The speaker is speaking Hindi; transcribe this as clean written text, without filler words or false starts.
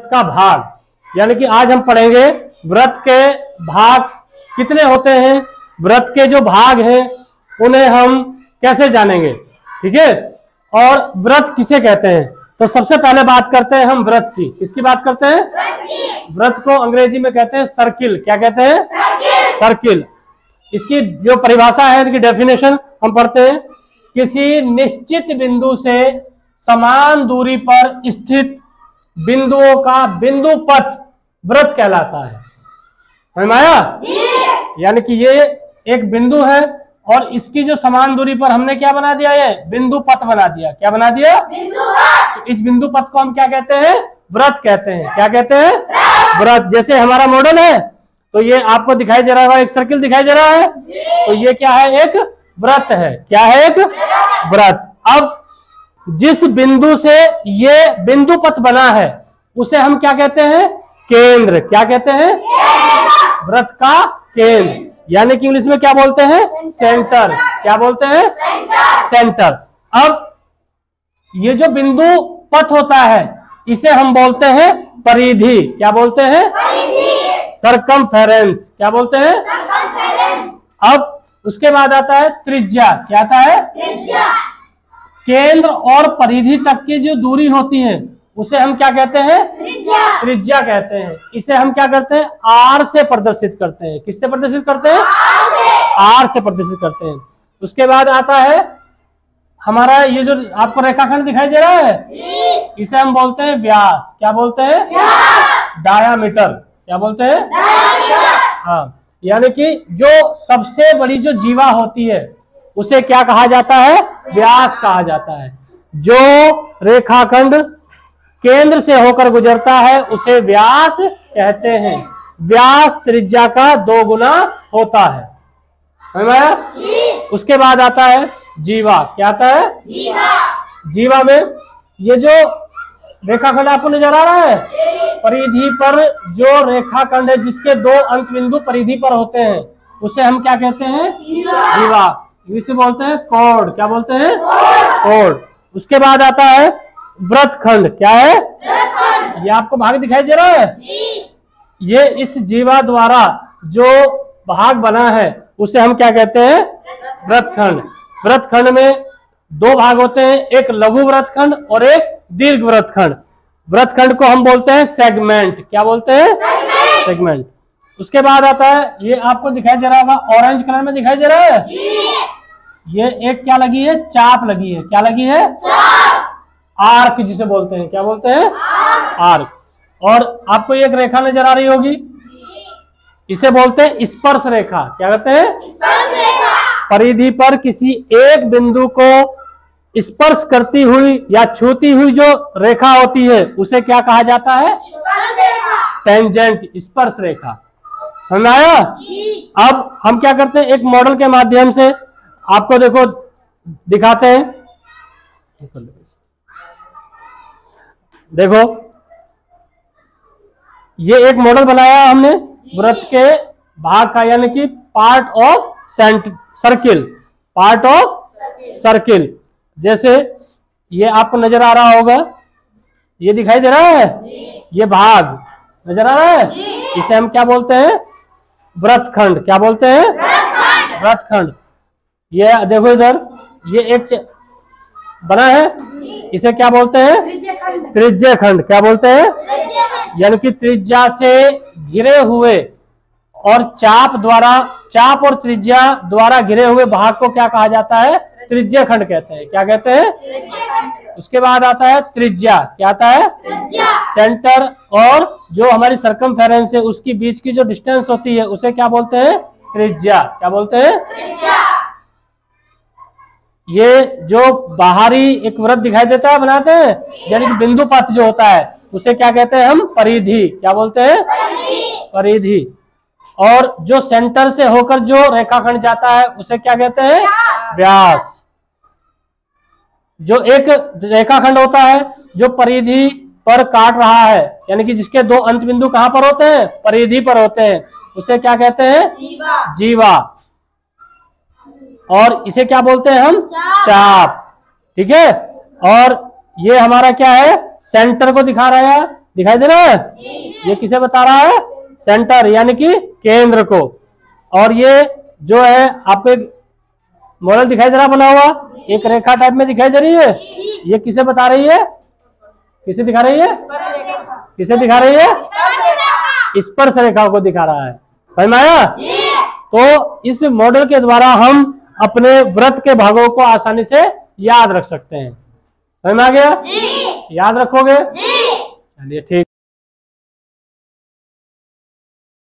व्रत का भाग, यानी कि आज हम पढ़ेंगे व्रत के भाग कितने होते हैं, व्रत के जो भाग हैं उन्हें हम कैसे जानेंगे, ठीक है। और व्रत किसे कहते हैं, तो सबसे पहले बात करते हैं हम व्रत की। किसकी बात करते हैं? व्रत को अंग्रेजी में कहते हैं सर्किल। क्या कहते हैं? सर्किल। इसकी जो परिभाषा है, इनकी डेफिनेशन हम पढ़ते हैं। किसी निश्चित बिंदु से समान दूरी पर स्थित बिंदुओं का बिंदु पथ व्रत कहलाता है। समझ में आया? यानी कि ये एक बिंदु है और इसकी जो समान दूरी पर हमने क्या बना दिया, ये बिंदु पथ बना दिया। क्या बना दिया? तो इस बिंदु पथ को हम क्या कहते हैं? व्रत कहते हैं। क्या कहते हैं? व्रत। जैसे हमारा मॉडल है तो ये आपको दिखाई दे रहा है, एक सर्किल दिखाई दे रहा है, तो ये क्या है? एक व्रत है। क्या है? एक व्रत। अब जिस बिंदु से ये बिंदु पथ बना है उसे हम क्या कहते हैं? केंद्र। क्या कहते हैं? व्रत का केंद्र, यानी कि इंग्लिश में क्या बोलते हैं? सेंटर। क्या बोलते हैं? सेंटर। अब ये जो बिंदु पथ होता है इसे हम बोलते हैं परिधि। क्या बोलते हैं? सरकमफेरेंस। क्या बोलते हैं? अब उसके बाद आता है त्रिज्या। क्या आता है? केंद्र और परिधि तक की जो दूरी होती है उसे हम क्या कहते हैं? त्रिज्या कहते हैं। इसे हम क्या करते हैं? आर से प्रदर्शित करते हैं। किससे प्रदर्शित करते हैं? आर से प्रदर्शित करते हैं। उसके बाद आता है हमारा ये जो आपको रेखाखंड दिखाई दे रहा है इसे हम बोलते हैं व्यास। क्या बोलते हैं? डायामीटर। क्या बोलते हैं? हाँ, यानी कि जो सबसे बड़ी जो जीवा होती है उसे क्या कहा जाता है? व्यास कहा जाता है। जो रेखाखंड केंद्र से होकर गुजरता है उसे व्यास कहते हैं। व्यास त्रिज्या का 2 गुना होता है। समझ में आया? उसके बाद आता है जीवा। क्या आता है? जीवा में ये जो रेखाखंड आपको नजर आ रहा है, परिधि पर जो रेखाखंड है जिसके 2 अंत बिंदु परिधि पर होते हैं उसे हम क्या कहते हैं? जीवा। इसे बोलते हैं कोण। क्या बोलते हैं? कोण। उसके बाद आता है व्रतखंड। क्या है? ये आपको भाग दिखाई दे रहा है, ये इस जीवा द्वारा जो भाग बना है उसे हम क्या कहते हैं? व्रतखंड। व्रतखंड में 2 भाग होते हैं, एक लघु व्रतखंड और एक दीर्घ व्रतखंड। व्रतखंड को हम बोलते हैं सेगमेंट। क्या बोलते हैं? सेगमेंट। उसके बाद आता है ये आपको दिखाई दे रहा होगा, ऑरेंज कलर में दिखाई दे रहा है, ये एक क्या लगी है? चाप लगी है। क्या लगी है? आर्क जिसे बोलते हैं। क्या बोलते हैं? आर्क। और आपको एक रेखा नजर आ रही होगी, इसे बोलते हैं स्पर्श रेखा। क्या कहते हैं? परिधि पर किसी एक बिंदु को स्पर्श करती हुई या छूती हुई जो रेखा होती है उसे क्या कहा जाता है? टेंजेंट। स्पर्श रेखा। समझ आया? अब हम क्या करते हैं, एक मॉडल के माध्यम से आपको देखो दिखाते हैं। देखो ये एक मॉडल बनाया हमने व्रत के भाग का, यानी कि part of circle. Part of circle. जैसे ये आपको नजर आ रहा होगा, ये दिखाई दे रहा है, ये भाग नजर आ रहा है, इसे हम क्या बोलते हैं? व्रतखंड। क्या बोलते हैं? व्रतखंड। ये देखो इधर, ये एक बना है, इसे क्या बोलते हैं? त्रिज्या खंड। क्या बोलते हैं? यानी कि त्रिज्या से घिरे हुए और चाप और त्रिज्या द्वारा घिरे हुए भाग को क्या कहा जाता है? त्रिज्या खंड कहते हैं। क्या कहते हैं? उसके बाद आता है त्रिज्या। क्या आता है? सेंटर और जो हमारी सर्कमफेरेंस है उसकी बीच की जो डिस्टेंस होती है उसे क्या बोलते हैं? त्रिज्या। क्या बोलते हैं? ये जो बाहरी एक वृत्त दिखाई देता है बनाते हैं, यानी कि बिंदु पथ जो होता है उसे क्या कहते हैं हम? परिधि। क्या बोलते हैं? परिधि। और जो सेंटर से होकर जो रेखाखंड जाता है उसे क्या कहते हैं? व्यास। जो एक रेखाखंड होता है जो परिधि पर काट रहा है, यानी कि जिसके 2 अंत बिंदु कहां पर होते हैं? परिधि पर होते हैं, उसे क्या कहते हैं? जीवा। और इसे क्या बोलते हैं हम? चाप। ठीक है। और ये हमारा क्या है? सेंटर को दिखा रहा है, दिखाई दे रहा है? ये किसे बता रहा है? सेंटर यानी कि केंद्र को। और ये जो है आपको एक मॉडल दिखाई दे रहा बना हुआ, एक रेखा टाइप में दिखाई दे रही है, ये किसे बता रही है? किसे दिखा रही है? किसे दिखा रही है? स्पर्श रेखा को दिखा रहा है। समझ में आया? तो इस मॉडल के द्वारा हम अपने वृत्त के भागों को आसानी से याद रख सकते हैं। समझ में आ गया? याद रखोगे? चलिए ठीक।